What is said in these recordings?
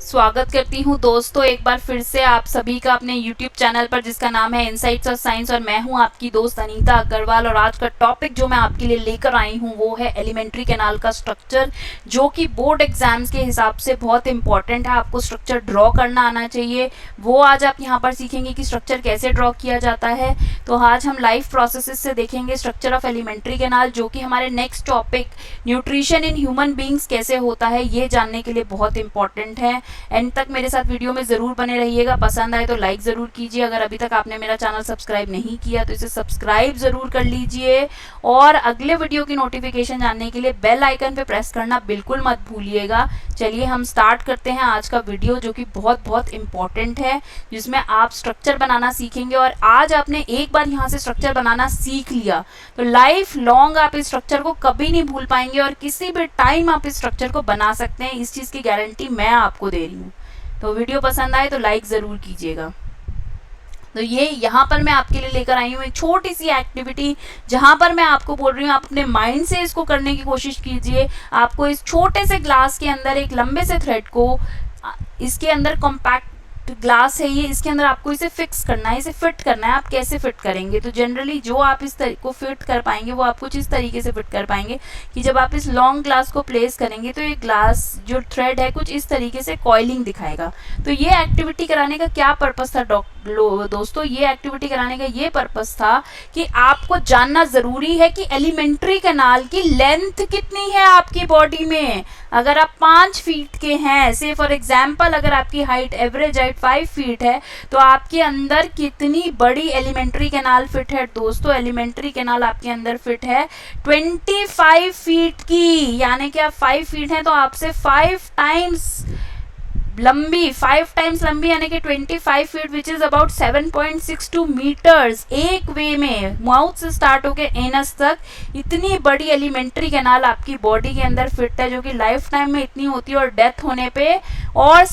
स्वागत करती हूँ दोस्तों एक बार फिर से आप सभी का अपने YouTube चैनल पर जिसका नाम है इनसाइट्स ऑफ साइंस। और मैं हूँ आपकी दोस्त अनीता अग्रवाल। और आज का टॉपिक जो मैं आपके लिए लेकर आई हूँ वो है एलिमेंट्री कैनाल का स्ट्रक्चर, जो कि बोर्ड एग्जाम्स के हिसाब से बहुत इंपॉर्टेंट है। आपको स्ट्रक्चर ड्रॉ करना आना चाहिए, वो आज आप यहाँ पर सीखेंगे कि स्ट्रक्चर कैसे ड्रॉ किया जाता है। तो आज हम लाइव प्रोसेसेस से देखेंगे स्ट्रक्चर ऑफ एलिमेंट्री कैनाल, जो कि हमारे next topic nutrition in human beings कैसे होता है ये जानने के लिए बहुत इंपॉर्टेंट है। एंड तक मेरे साथ वीडियो में ज़रूर बने रहिएगा। पसंद आए तो लाइक ज़रूर कीजिए। अगर अभी तक आपने मेरा चैनल सब्सक्राइब नहीं किया तो इसे सब्सक्राइब ज़रूर कर लीजिए। और अगले वीडियो की नोटिफिकेशन जानने के लिए बेल आइकन पे प्रेस करना बिल्कुल मत भूलिएगा। चलिए हम स्टार्ट करते हैं आज का वीडियो, जो कि बहुत इंपॉर्टेंट है, जिसमें आप स्ट्रक्चर बनाना सीखेंगे। और आज आपने एक बार यहाँ से स्ट्रक्चर बनाना सीख लिया तो लाइफ लॉन्ग आप इस स्ट्रक्चर को कभी नहीं भूल पाएंगे और किसी भी टाइम आप इस स्ट्रक्चर को बना सकते हैं। इस चीज़ की गारंटी मैं आपको दे रही हूँ। तो वीडियो पसंद आए तो लाइक ज़रूर कीजिएगा। तो ये यहाँ पर मैं आपके लिए लेकर आई हूँ एक छोटी सी एक्टिविटी, जहाँ पर मैं आपको बोल रही हूँ आप अपने माइंड से इसको करने की कोशिश कीजिए। आपको इस छोटे से ग्लास के अंदर एक लंबे से थ्रेड को इसके अंदर कॉम्पैक्ट ग्लास है ये, इसके अंदर आपको इसे फिक्स करना है, इसे फिट करना है। आप कैसे फिट करेंगे? तो जनरली जो आप इस तरीके को फिट कर पाएंगे वो आप कुछ इस तरीके से फिट कर पाएंगे कि जब आप इस लॉन्ग ग्लास को प्लेस करेंगे तो ये ग्लास जो थ्रेड है कुछ इस तरीके से कॉइलिंग दिखाएगा। तो ये एक्टिविटी कराने का क्या पर्पस था दोस्तों? ये एक्टिविटी कराने का ये पर्पस था कि आपको जानना ज़रूरी है कि एलिमेंट्री कैनाल की लेंथ कितनी है आपकी बॉडी में। अगर आप 5 फीट के हैं, से फॉर एग्जाम्पल अगर आपकी हाइट एवरेज हाइट 5 फीट है, तो आपके अंदर कितनी बड़ी एलिमेंट्री कैनाल फिट है दोस्तों? एलिमेंट्री कैनाल आपके अंदर फिट है 25 फीट की। यानी कि आप 5 फीट हैं तो आपसे 5 टाइम्स लंबी, 5 टाइम्स लंबी, यानी कि 25 feet which is about 7.62 metres. एक वे में माउथ से स्टार्ट होकर एनस तक इतनी बड़ी एलिमेंट्री कैनाल आपकी बॉडी के अंदर फिट है, जो कि लाइफ टाइम में इतनी होती है और डेथ होने पे और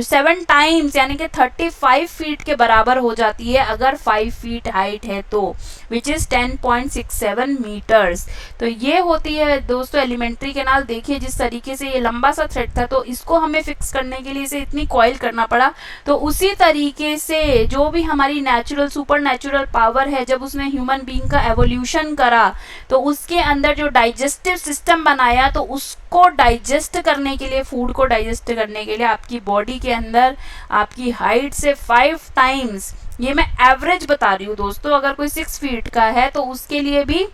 7 टाइम्स यानी कि 35 फीट के बराबर हो जाती है अगर 5 फीट हाइट है तो, विच इज 10.67 मीटर्स। तो ये होती है दोस्तों एलिमेंट्री कैनाल। देखिए जिस तरीके से ये लंबा सा थ्रेड था तो इसको हमें फिक्स करने के लिए इसे इतनी कॉइल करना पड़ा। तो उसी तरीके से जो भी हमारी नेचुरल सुपर नेचुरल पावर है, जब उसने ह्यूमन बीइंग का एवोल्यूशन करा तो उसके अंदर जो डाइजेस्टिव सिस्टम बनाया, तो उसको डाइजेस्ट करने के लिए, फूड को डाइजेस्ट करने के लिए आपकी बॉडी के अंदर आपकी हाइट से 5 टाइम्स, ये मैं एवरेज बता रही हूँ दोस्तों, अगर कोई 6 फीट का है तो उसके लिए भी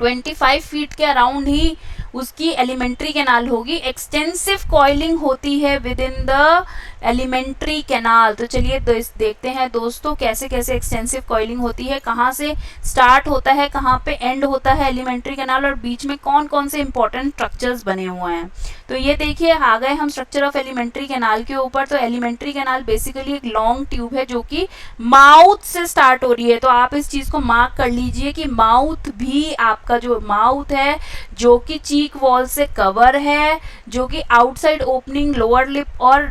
25 फीट के अराउंड ही उसकी एलिमेंट्री कैनाल होगी। एक्सटेंसिव कॉइलिंग होती है with in the alimentary canal. तो चलिए देखते हैं दोस्तों कैसे कैसे एक्सटेंसिव कॉइलिंग होती है, कहाँ से स्टार्ट होता है, कहाँ पे एंड होता है एलिमेंट्री कैनाल, और बीच में कौन कौन से इंपॉर्टेंट स्ट्रक्चर्स बने हुए हैं। तो ये देखिए आ गए हम स्ट्रक्चर ऑफ एलिमेंट्री कैनाल के ऊपर। तो एलिमेंट्री कैनाल बेसिकली एक लॉन्ग ट्यूब है जो कि माउथ से स्टार्ट हो रही है। तो आप इस चीज़ को मार्क कर लीजिए कि माउथ भी, आपका जो माउथ है जो कि चीक वॉल से कवर है, जो कि आउटसाइड ओपनिंग लोअर लिप और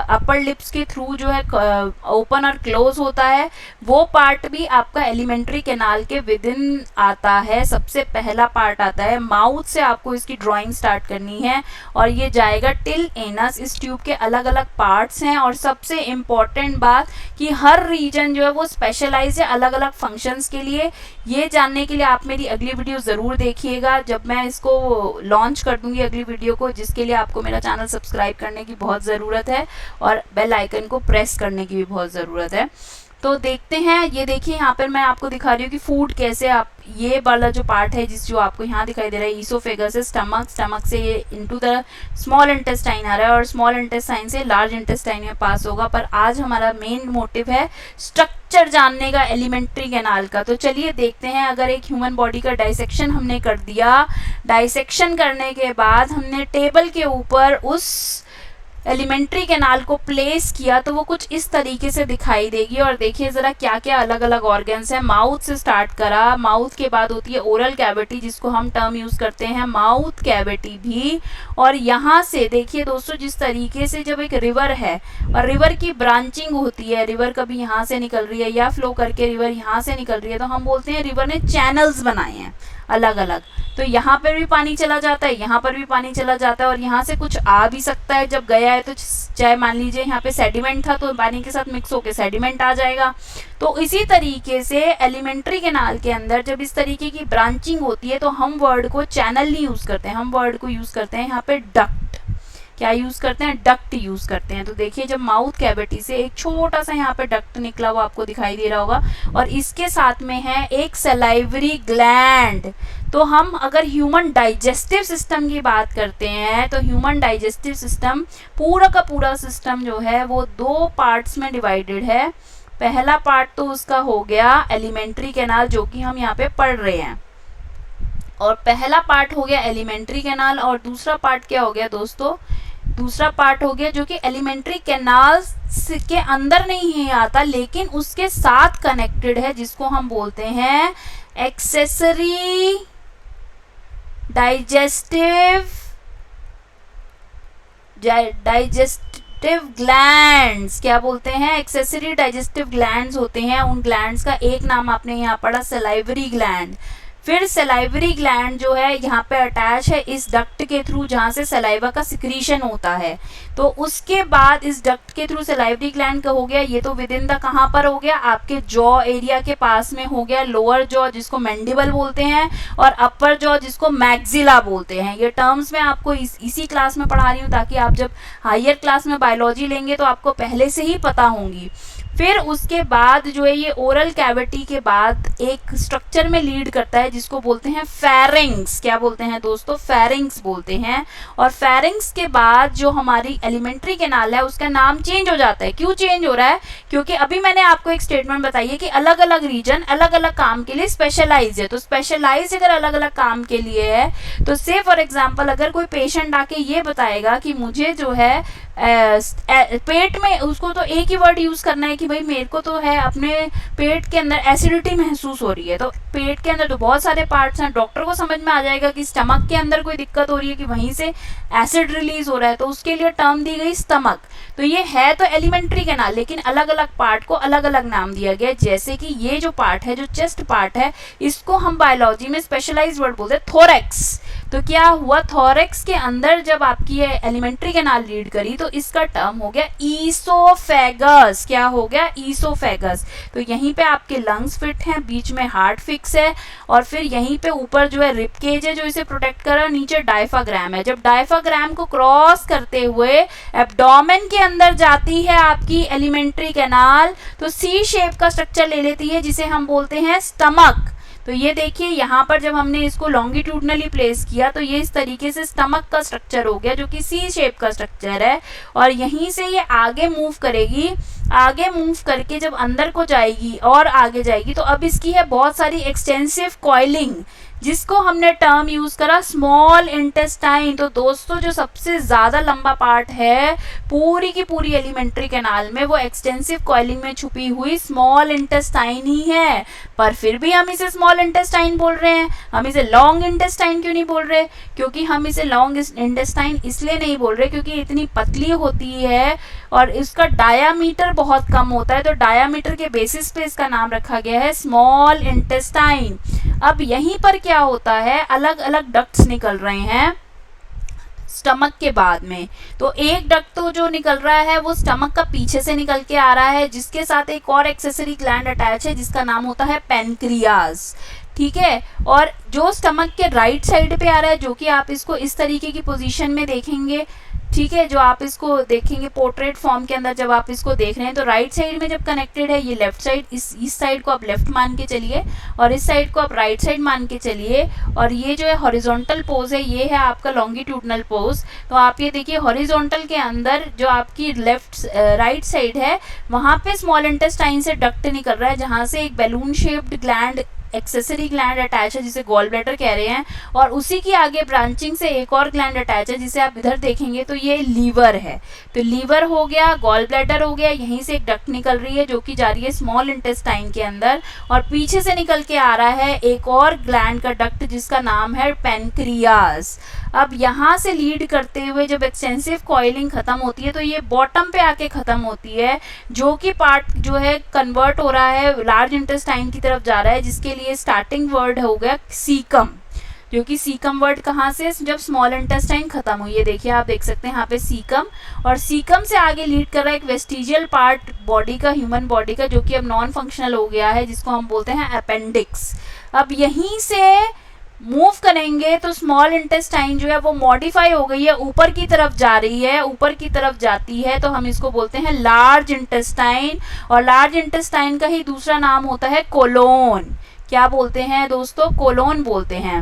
अपर लिप्स के थ्रू जो है ओपन और क्लोज होता है, वो पार्ट भी आपका एलिमेंट्री कैनाल के विद इन आता है। सबसे पहला पार्ट आता है माउथ से, आपको इसकी ड्राइंग स्टार्ट करनी है और ये जाएगा टिल एनस। इस ट्यूब के अलग अलग पार्ट्स हैं और सबसे इम्पॉर्टेंट बात कि हर रीजन जो है वो स्पेशलाइज है अलग अलग फंक्शंस के लिए। ये जानने के लिए आप मेरी अगली वीडियो ज़रूर देखिएगा, जब मैं इसको लॉन्च कर दूंगी अगली वीडियो को, जिसके लिए आपको मेरा चैनल सब्सक्राइब करने की बहुत ज़रूरत है और बेल आइकन को प्रेस करने की भी बहुत ज़रूरत है। तो देखते हैं, ये देखिए यहाँ पर मैं आपको दिखा रही हूँ कि फूड कैसे आप, ये वाला जो पार्ट है जो आपको यहाँ दिखाई दे रहा है ईसोफेगस है, स्टमक से ये इनटू द स्मॉल इंटेस्टाइन आ रहा है और स्मॉल इंटेस्टाइन से लार्ज इंटेस्टाइन में पास होगा। पर आज हमारा मेन मोटिव है स्ट्रक्चर जानने का एलिमेंट्री कैनाल का। तो चलिए देखते हैं, अगर एक ह्यूमन बॉडी का डाइसेक्शन हमने कर दिया, डाइसेक्शन करने के बाद हमने टेबल के ऊपर उस एलिमेंट्री कैनाल को प्लेस किया तो वो कुछ इस तरीके से दिखाई देगी। और देखिए ज़रा क्या क्या अलग अलग ऑर्गन्स हैं। माउथ से स्टार्ट करा, माउथ के बाद होती है ओरल कैविटी, जिसको हम टर्म यूज़ करते हैं माउथ कैविटी भी। और यहाँ से देखिए दोस्तों जिस तरीके से जब एक रिवर है और रिवर की ब्रांचिंग होती है, रिवर कभी यहाँ से निकल रही है या फ्लो करके रिवर यहाँ से निकल रही है, तो हम बोलते हैं रिवर ने चैनल्स बनाए हैं। अलग अलग। तो यहाँ पर भी पानी चला जाता है, यहाँ पर भी पानी चला जाता है, और यहाँ से कुछ आ भी सकता है। जब गया है तो चाहे मान लीजिए यहाँ पे सेडिमेंट था तो पानी के साथ मिक्स होकर सेडिमेंट आ जाएगा। तो इसी तरीके से एलिमेंट्री कैनाल के अंदर जब इस तरीके की ब्रांचिंग होती है तो हम वर्ड को चैनल नहीं यूज करते हैं, हम वर्ड को यूज करते हैं यहाँ पे डक्ट। क्या यूज करते हैं? डक्ट यूज करते हैं। तो देखिए जब माउथ कैविटी से एक छोटा सा यहाँ पे डक्ट निकला वो आपको दिखाई दे रहा होगा, और इसके साथ में है एक सलाइवरी ग्लैंड। तो हम अगर ह्यूमन डाइजेस्टिव सिस्टम की बात करते हैं तो ह्यूमन डाइजेस्टिव सिस्टम पूरा का पूरा सिस्टम जो है वो 2 पार्ट्स में डिवाइडेड है। पहला पार्ट तो उसका हो गया एलिमेंट्री कैनाल, जो कि हम यहाँ पे पढ़ रहे हैं, और पहला पार्ट हो गया एलिमेंट्री कैनाल, और दूसरा पार्ट क्या हो गया दोस्तों? दूसरा पार्ट हो गया जो कि एलिमेंट्री कैनाल के अंदर नहीं आता लेकिन उसके साथ कनेक्टेड है, जिसको हम बोलते हैं एक्सेसरी डाइजेस्टिव ग्लैंड्स। क्या बोलते हैं? एक्सेसरी डाइजेस्टिव ग्लैंड्स होते हैं। उन ग्लैंड्स का एक नाम आपने यहाँ पढ़ा सलाइवरी ग्लैंड। फिर सलाइवरी ग्लैंड जो है यहाँ पे अटैच है इस डक्ट के थ्रू जहाँ से सलाइवा का सिक्रीशन होता है। तो उसके बाद इस डक्ट के थ्रू सलाइवरी ग्लैंड का हो गया, ये तो विद इन द कहाँ पर हो गया? आपके जॉ एरिया के पास में हो गया। लोअर जॉ जिसको मैंडिबल बोलते हैं और अपर जॉ जिसको मैक्सिला बोलते हैं। ये टर्म्स मैं आपको इसी क्लास में पढ़ा रही हूँ ताकि आप जब हायर क्लास में बायोलॉजी लेंगे तो आपको पहले से ही पता होंगी। फिर उसके बाद जो है ये ओरल कैविटी के बाद एक स्ट्रक्चर में लीड करता है जिसको बोलते हैं फेरिंग्स। क्या बोलते हैं दोस्तों? फेरिंग्स बोलते हैं। और फेरिंग्स के बाद जो हमारी एलिमेंट्री कैनाल है उसका नाम चेंज हो जाता है। क्यों चेंज हो रहा है? क्योंकि अभी मैंने आपको एक स्टेटमेंट बताई है कि अलग अलग रीजन अलग अलग काम के लिए स्पेशलाइज है। तो स्पेशलाइज अगर अलग अलग काम के लिए है तो से फॉर एग्जाम्पल अगर कोई पेशेंट आके ये बताएगा कि मुझे जो है पेट में, उसको तो एक ही वर्ड यूज करना है कि भाई मेरे को तो है अपने पेट के अंदर एसिडिटी महसूस हो रही है। तो पेट के अंदर तो बहुत सारे पार्ट्स हैं, डॉक्टर को समझ में आ जाएगा कि स्टमक के अंदर कोई दिक्कत हो रही है कि वहीं से एसिड रिलीज हो रहा है, तो उसके लिए टर्म दी गई स्टमक। तो ये है तो एलिमेंट्री कैनाल, लेकिन अलग अलग पार्ट को अलग अलग नाम दिया गया। जैसे कि ये जो पार्ट है, जो चेस्ट पार्ट है, इसको हम बायोलॉजी में स्पेशलाइज्ड वर्ड बोलते हैं थोरैक्स। तो क्या हुआ? थोरैक्स के अंदर जब आपकी ये एलिमेंट्री कैनाल लीड करी तो इसका टर्म हो गया ईसोफेगस। क्या हो गया? ईसोफेगस। तो यहीं पे आपके लंग्स फिट हैं, बीच में हार्ट फिक्स है, और फिर यहीं पे ऊपर जो है रिब केज है जो इसे प्रोटेक्ट कर रहा है, नीचे डायफ्राग्राम है। जब डायफ्राग्राम को क्रॉस करते हुए एब्डोमेन के अंदर जाती है आपकी एलिमेंट्री कैनाल तो सी शेप का स्ट्रक्चर ले लेती है जिसे हम बोलते हैं स्टमक। तो ये देखिए यहाँ पर जब हमने इसको लॉन्गिट्यूडनली प्लेस किया तो ये इस तरीके से स्टमक का स्ट्रक्चर हो गया जो कि सी शेप का स्ट्रक्चर है, और यहीं से ये आगे मूव करेगी। आगे मूव करके जब अंदर को जाएगी और आगे जाएगी तो अब इसकी है बहुत सारी एक्सटेंसिव कॉइलिंग, जिसको हमने टर्म यूज करा स्मॉल इंटेस्टाइन। तो दोस्तों जो सबसे ज्यादा लंबा पार्ट है पूरी की पूरी एलिमेंट्री कैनाल में वो एक्सटेंसिव कॉइलिंग में छुपी हुई स्मॉल इंटेस्टाइन ही है, पर फिर भी हम इसे स्मॉल इंटेस्टाइन बोल रहे हैं। हम इसे लॉन्ग इंटेस्टाइन क्यों नहीं बोल रहे? क्योंकि हम इसे लॉन्ग इंटेस्टाइन इसलिए नहीं बोल रहे क्योंकि इतनी पतली होती है और इसका डायामीटर बहुत कम होता है। तो डायामीटर के बेसिस पे इसका नाम रखा गया है स्मॉल इंटेस्टाइन। अब यहीं पर क्या होता है, अलग अलग डक्ट्स निकल रहे हैं स्टमक के बाद में। तो एक डक्ट तो जो निकल रहा है वो स्टमक का पीछे से निकल के आ रहा है, जिसके साथ एक और एक्सेसरी ग्लैंड अटैच है जिसका नाम होता है पेनक्रियाज। ठीक है, और जो स्टमक के राइट साइड पे आ रहा है, जो कि आप इसको इस तरीके की पोजीशन में देखेंगे, ठीक है, जो आप इसको देखेंगे पोर्ट्रेट फॉर्म के अंदर जब आप इसको देख रहे हैं तो राइट साइड में जब कनेक्टेड है ये लेफ्ट साइड, इस साइड को आप लेफ्ट मान के चलिए और इस साइड को आप राइट साइड मान के चलिए, और ये जो है हॉरिजॉन्टल पोज है ये है आपका लॉन्गिट्यूडनल पोज। तो आप ये देखिए हॉरिजॉन्टल के अंदर जो आपकी लेफ्ट राइट साइड है वहाँ पे स्मॉल इंटेस्टाइन से डक्ट निकल रहा है जहाँ से एक balloon shaped gland accessory gland attach है जिसे गॉल ब्लैडर कह रहे हैं, और उसी की आगे ब्रांचिंग से एक और ग्लैंड अटैच है जिसे आप इधर देखेंगे तो ये लीवर है। तो लीवर हो गया, गॉल ब्लैडर हो गया, यहीं से एक डक्ट निकल रही है जो कि जा रही है स्मॉल इंटेस्टाइन के अंदर, और पीछे से निकल के आ रहा है एक और ग्लैंड का डक्ट जिसका नाम है पेनक्रियाज। अब यहाँ से लीड करते हुए जब एक्सटेंसिव कॉइलिंग खत्म होती है तो ये बॉटम पे आके खत्म होती है, जो कि पार्ट जो है कन्वर्ट हो रहा है लार्ज इंटेस्टाइन की तरफ जा रहा है, जिसके लिए लिए स्टार्टिंग वर्ड हो गया सीकम, जो कि सीकम वर्ड कहाँ से, जब स्मॉल इंटेस्टाइन खत्म हुई है। देखिए आप देख सकते हैं यहाँ पे सीकम, और सीकम से आगे लीड कर रहा है एक वेस्टिजियल पार्ट बॉडी का, ह्यूमन बॉडी का, जो कि अब नॉन फंक्शनल हो गया है, जिसको हम बोलते हैं अपेंडिक्स। अब यहीं से मूव करेंगे तो स्मॉल इंटेस्टाइन जो है वो मॉडिफाई हो गई है, ऊपर की तरफ जा रही है, ऊपर की तरफ जाती है, तो हम इसको बोलते हैं लार्ज इंटेस्टाइन। और लार्ज इंटेस्टाइन का ही दूसरा नाम होता है कोलोन। क्या बोलते हैं दोस्तों, कोलोन बोलते हैं।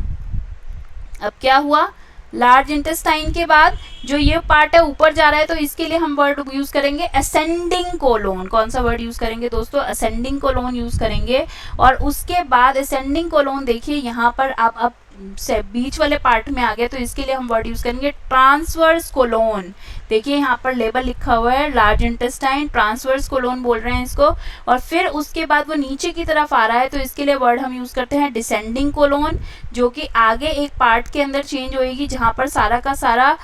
अब क्या हुआ, लार्ज इंटेस्टाइन के बाद जो ये पार्ट है ऊपर जा रहा है, तो इसके लिए हम वर्ड यूज करेंगे असेंडिंग कोलोन। कौन सा वर्ड यूज करेंगे दोस्तों, असेंडिंग कोलोन यूज करेंगे। और उसके बाद असेंडिंग कोलोन देखिए यहाँ पर अब से बीच वाले पार्ट में आ गया, तो इसके लिए हम वर्ड यूज करेंगे ट्रांसवर्स कोलोन। देखिए यहाँ पर लेबल लिखा हुआ है लार्ज इंटेस्टाइन, ट्रांसवर्स कोलोन बोल रहे हैं इसको। और फिर उसके बाद वो नीचे की तरफ आ रहा है, तो इसके लिए वर्ड हम यूज करते हैं डिसेंडिंग कोलोन, जो कि आगे एक पार्ट के अंदर चेंज होएगी, जहां पर सारा का सारा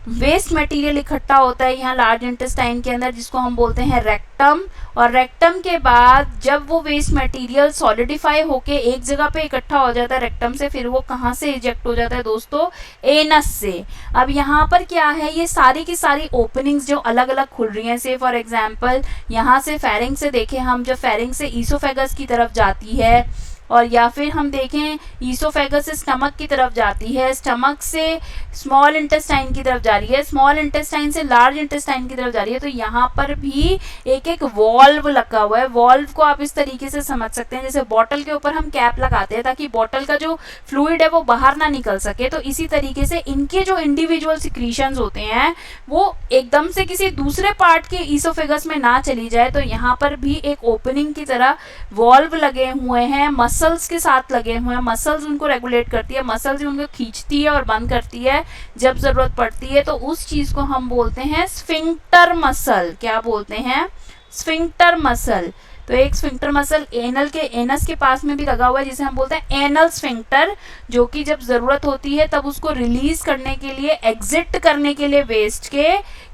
वेस्ट मटेरियल इकट्ठा होता है यहाँ लार्ज इंटेस्टाइन के अंदर, जिसको हम बोलते हैं रेक्टम। और रेक्टम के बाद जब वो वेस्ट मटेरियल सॉलिडिफाई होके एक जगह पे इकट्ठा हो जाता है रेक्टम से, फिर वो कहाँ से इजेक्ट हो जाता है दोस्तों, एनस से। अब यहाँ पर क्या है, ये सारी की सारी ओपनिंग्स जो अलग अलग खुल रही हैं, से फॉर एग्जांपल यहाँ से फेरिंग से देखें हम, जब फेरिंग से ईसोफेगस की तरफ जाती है, और या फिर हम देखें ईसोफेगस से स्टमक की तरफ जाती है, स्टमक से स्मॉल इंटेस्टाइन की तरफ जा रही है, स्मॉल इंटेस्टाइन से लार्ज इंटेस्टाइन की तरफ जा रही है, तो यहाँ पर भी एक एक वॉल्व लगा हुआ है। वॉल्व को आप इस तरीके से समझ सकते हैं, जैसे बॉटल के ऊपर हम कैप लगाते हैं ताकि बॉटल का जो फ्लूइड है वो बाहर ना निकल सके, तो इसी तरीके से इनके जो इंडिविजुअल सिक्रीशंस होते हैं वो एकदम से किसी दूसरे पार्ट के ईसोफेगस में ना चली जाए, तो यहाँ पर भी एक ओपनिंग की तरह वॉल्व लगे हुए हैं, मसल्स के साथ लगे हुए हैं। मसल्स उनको रेगुलेट करती है, मसल्स उनको खींचती है और बंद करती है जब जरूरत पड़ती है, तो उस चीज को हम बोलते हैं स्फिंक्टर मसल। क्या बोलते हैं, स्फिंक्टर मसल। तो एक स्फिंक्टर मसल एनल के एनस के पास में भी लगा हुआ है, जिसे हम बोलते हैं एनल स्फिंक्टर, जो कि जब जरूरत होती है तब उसको रिलीज करने के लिए, एग्जिट करने के लिए वेस्ट के,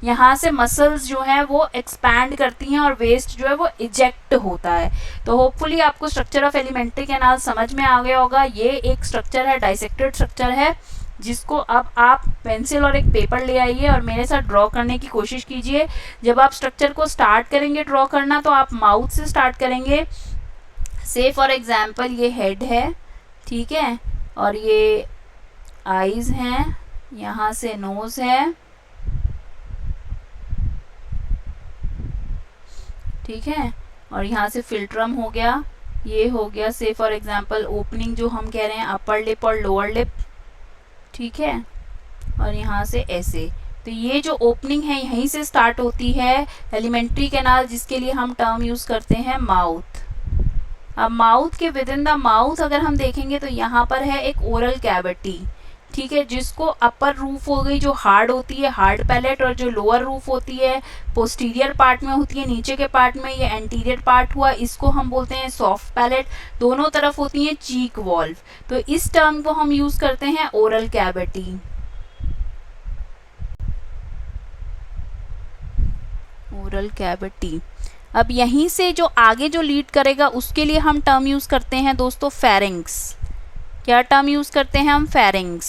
यहाँ से मसल्स जो है वो एक्सपैंड करती हैं और वेस्ट जो है वो इजेक्ट होता है। तो होपफुली आपको स्ट्रक्चर ऑफ एलिमेंट्री कैनाल समझ में आ गया होगा। ये एक स्ट्रक्चर है, डाइसेक्टेड स्ट्रक्चर है, जिसको अब आप पेंसिल और एक पेपर ले आइए और मेरे साथ ड्रॉ करने की कोशिश कीजिए। जब आप स्ट्रक्चर को स्टार्ट करेंगे ड्रॉ करना, तो आप माउथ से स्टार्ट करेंगे। से फॉर एग्जांपल ये हेड है, ठीक है, और ये आईज हैं, यहाँ से नोज है, ठीक है, और यहाँ से फिल्ट्रम हो गया, ये हो गया से फॉर एग्जांपल ओपनिंग जो हम कह रहे हैं अपर लिप और लोअर लिप, ठीक है, और यहाँ से ऐसे। तो ये जो ओपनिंग है यहीं से स्टार्ट होती है एलिमेंट्री कैनाल, जिसके लिए हम टर्म यूज करते हैं माउथ। अब माउथ के विद इन द माउथ अगर हम देखेंगे तो यहाँ पर है एक ओरल कैविटी, ठीक है, जिसको अपर रूफ हो गई जो हार्ड होती है, हार्ड पैलेट, और जो लोअर रूफ होती है पोस्टीरियर पार्ट में होती है, नीचे के पार्ट में ये एंटीरियर पार्ट हुआ, इसको हम बोलते हैं सॉफ्ट पैलेट। दोनों तरफ होती है चीक वॉल्व, तो इस टर्म को हम यूज करते हैं ओरल कैविटी। Oral cavity. अब यहीं से जो आगे जो लीड करेगा उसके लिए हम टर्म यूज करते हैं दोस्तों फेरिंग्स। क्या टर्म यूज करते हैं हम, फेरिंग्स।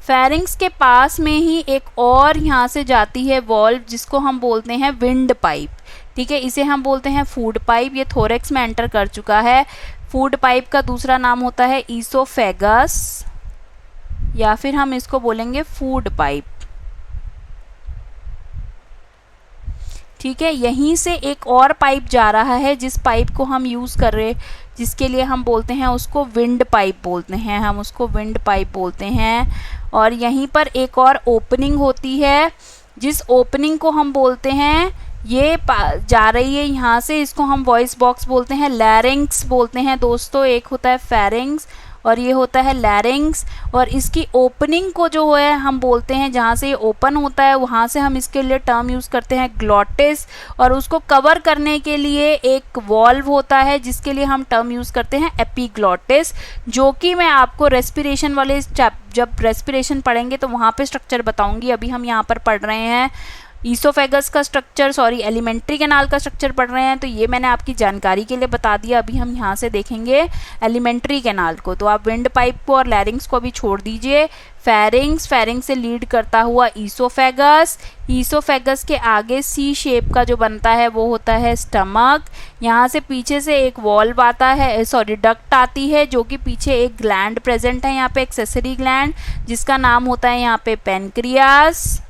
फेरिंग्स के पास में ही एक और यहाँ से जाती है वॉल्व, जिसको हम बोलते हैं विंड पाइप, ठीक है, इसे हम बोलते हैं फूड पाइप। ये थोरेक्स में एंटर कर चुका है। फूड पाइप का दूसरा नाम होता है ईसोफेगस, या फिर हम इसको बोलेंगे फूड पाइप, ठीक है। यहीं से एक और पाइप जा रहा है, जिस पाइप को हम यूज कर रहे, जिसके लिए हम बोलते हैं उसको विंड पाइप बोलते हैं, हम उसको विंड पाइप बोलते हैं। और यहीं पर एक और ओपनिंग होती है, जिस ओपनिंग को हम बोलते हैं, ये जा रही है यहाँ से, इसको हम वॉइस बॉक्स बोलते हैं, लैरिंग्स बोलते हैं दोस्तों। एक होता है फेरिंग्स और ये होता है लैरिंग्स। और इसकी ओपनिंग को जो है हम बोलते हैं, जहाँ से ये ओपन होता है वहाँ से हम इसके लिए टर्म यूज़ करते हैं ग्लॉटिस। और उसको कवर करने के लिए एक वॉल्व होता है, जिसके लिए हम टर्म यूज़ करते हैं एपिग्लॉटिस, जो कि मैं आपको रेस्पिरेशन वाले जब रेस्पिरेशन पढ़ेंगे तो वहाँ पे स्ट्रक्चर बताऊंगी। अभी हम यहाँ पर पढ़ रहे हैं ईसोफेगस का स्ट्रक्चर, सॉरी एलिमेंट्री कैनाल का स्ट्रक्चर पढ़ रहे हैं तो ये मैंने आपकी जानकारी के लिए बता दिया। अभी हम यहाँ से देखेंगे एलिमेंट्री कैनाल को। तो आप विंड पाइप को और लैरिंग्स को भी छोड़ दीजिए। फेरिंग्स, फेरिंग्स से लीड करता हुआ ईसोफेगस, ईसोफेगस के आगे सी शेप का जो बनता है वो होता है स्टमक। यहाँ से पीछे से एक वॉल्व आता है, सॉरी डक्ट आती है, जो कि पीछे एक ग्लैंड प्रेजेंट है यहाँ पे, एक्सेसरी ग्लैंड, जिसका नाम होता है यहाँ पे पेनक्रियास।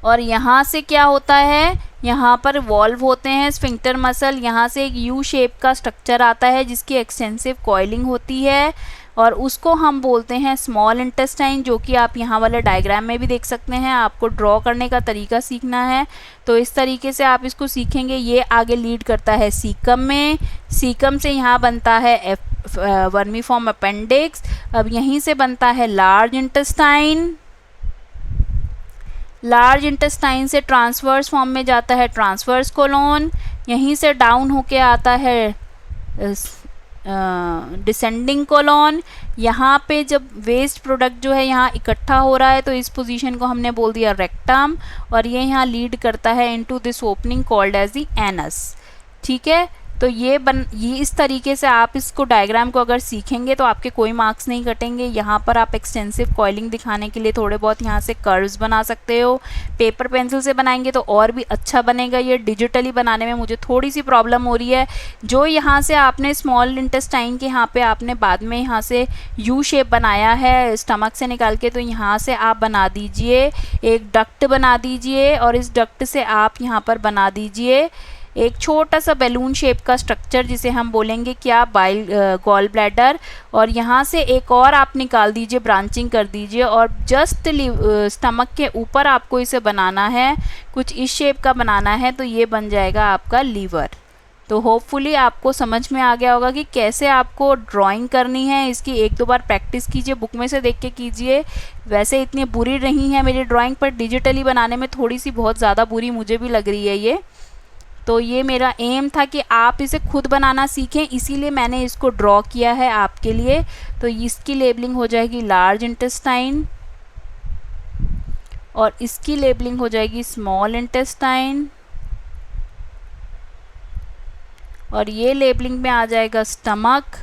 और यहाँ से क्या होता है, यहाँ पर वॉल्व होते हैं, स्फिंक्टर मसल। यहाँ से एक यू शेप का स्ट्रक्चर आता है जिसकी एक्सटेंसिव कॉइलिंग होती है और उसको हम बोलते हैं स्मॉल इंटेस्टाइन, जो कि आप यहाँ वाले डायग्राम में भी देख सकते हैं। आपको ड्रॉ करने का तरीका सीखना है तो इस तरीके से आप इसको सीखेंगे। ये आगे लीड करता है सीकम में, सीकम से यहाँ बनता है वर्मीफॉर्म अपेंडिक्स। अब यहीं से बनता है लार्ज इंटेस्टाइन, लार्ज इंटेस्टाइन से ट्रांसवर्स फॉर्म में जाता है ट्रांसवर्स कोलोन, यहीं से डाउन होके आता है डिसेंडिंग कोलोन। यहाँ पे जब वेस्ट प्रोडक्ट जो है यहाँ इकट्ठा हो रहा है तो इस पोजीशन को हमने बोल दिया रेक्टम, और ये यहाँ लीड करता है into this opening called as the anus. ठीक है, तो ये इस तरीके से आप इसको डायग्राम को अगर सीखेंगे तो आपके कोई मार्क्स नहीं कटेंगे। यहाँ पर आप एक्सटेंसिव कॉइलिंग दिखाने के लिए थोड़े बहुत यहाँ से कर्व्स बना सकते हो। पेपर पेंसिल से बनाएंगे तो और भी अच्छा बनेगा। ये डिजिटली बनाने में मुझे थोड़ी सी प्रॉब्लम हो रही है। जो यहाँ से आपने स्मॉल इंटेस्टाइन के यहाँ पे आपने बाद में यहाँ से यू शेप बनाया है स्टमक से निकाल के, तो यहाँ से आप बना दीजिए एक डक्ट बना दीजिए, और इस डक्ट से आप यहाँ पर बना दीजिए एक छोटा सा बैलून शेप का स्ट्रक्चर जिसे हम बोलेंगे क्या, गॉल ब्लैडर। और यहाँ से एक और आप निकाल दीजिए, ब्रांचिंग कर दीजिए, और जस्ट स्टमक के ऊपर आपको इसे बनाना है, कुछ इस शेप का बनाना है, तो ये बन जाएगा आपका लीवर। तो होपफुली आपको समझ में आ गया होगा कि कैसे आपको ड्राइंग करनी है। इसकी एक दो बार प्रैक्टिस कीजिए, बुक में से देख के कीजिए। वैसे इतनी बुरी नहीं है मेरी ड्राइंग, पर डिजिटली बनाने में थोड़ी सी बहुत ज़्यादा बुरी मुझे भी लग रही है ये। तो ये मेरा एम था कि आप इसे खुद बनाना सीखें, इसीलिए मैंने इसको ड्रॉ किया है आपके लिए। तो इसकी लेबलिंग हो जाएगी लार्ज इंटेस्टाइन और इसकी लेबलिंग हो जाएगी स्मॉल इंटेस्टाइन, और ये लेबलिंग में आ जाएगा स्टमक।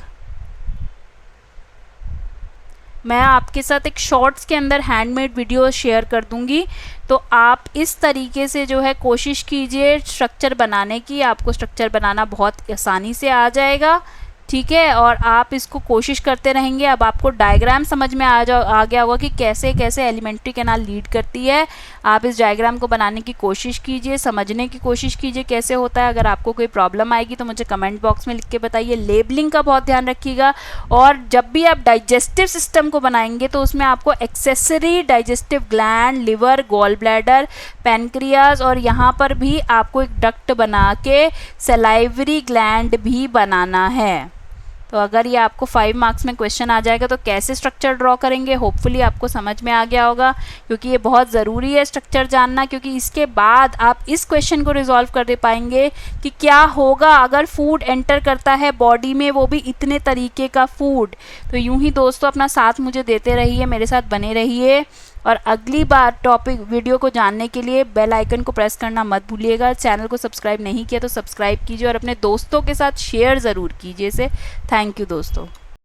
मैं आपके साथ एक शॉर्ट्स के अंदर हैंडमेड वीडियो शेयर कर दूंगी, तो आप इस तरीके से जो है कोशिश कीजिए स्ट्रक्चर बनाने की। आपको स्ट्रक्चर बनाना बहुत आसानी से आ जाएगा। ठीक है, और आप इसको कोशिश करते रहेंगे। अब आपको डायग्राम समझ में आ गया होगा कि कैसे कैसे एलिमेंट्री कैनाल लीड करती है। आप इस डायग्राम को बनाने की कोशिश कीजिए, समझने की कोशिश कीजिए कैसे होता है। अगर आपको कोई प्रॉब्लम आएगी तो मुझे कमेंट बॉक्स में लिख के बताइए। लेबलिंग का बहुत ध्यान रखिएगा, और जब भी आप डाइजेस्टिव सिस्टम को बनाएंगे तो उसमें आपको accessory digestive gland, liver, gall bladder, pancreas, और यहाँ पर भी आपको एक डक्ट बना के सलाइवरी ग्लैंड भी बनाना है। तो अगर ये आपको 5 मार्क्स में क्वेश्चन आ जाएगा तो कैसे स्ट्रक्चर ड्रॉ करेंगे, होपफुली आपको समझ में आ गया होगा, क्योंकि ये बहुत ज़रूरी है स्ट्रक्चर जानना। क्योंकि इसके बाद आप इस क्वेश्चन को रिजॉल्व कर दे पाएंगे कि क्या होगा अगर फूड एंटर करता है बॉडी में, वो भी इतने तरीके का फूड। तो यूं ही दोस्तों अपना साथ मुझे देते रहिए, मेरे साथ बने रहिए, और अगली बार टॉपिक वीडियो को जानने के लिए बेल आइकन को प्रेस करना मत भूलिएगा। चैनल को सब्सक्राइब नहीं किया तो सब्सक्राइब कीजिए और अपने दोस्तों के साथ शेयर ज़रूर कीजिए इसे। थैंक यू दोस्तों।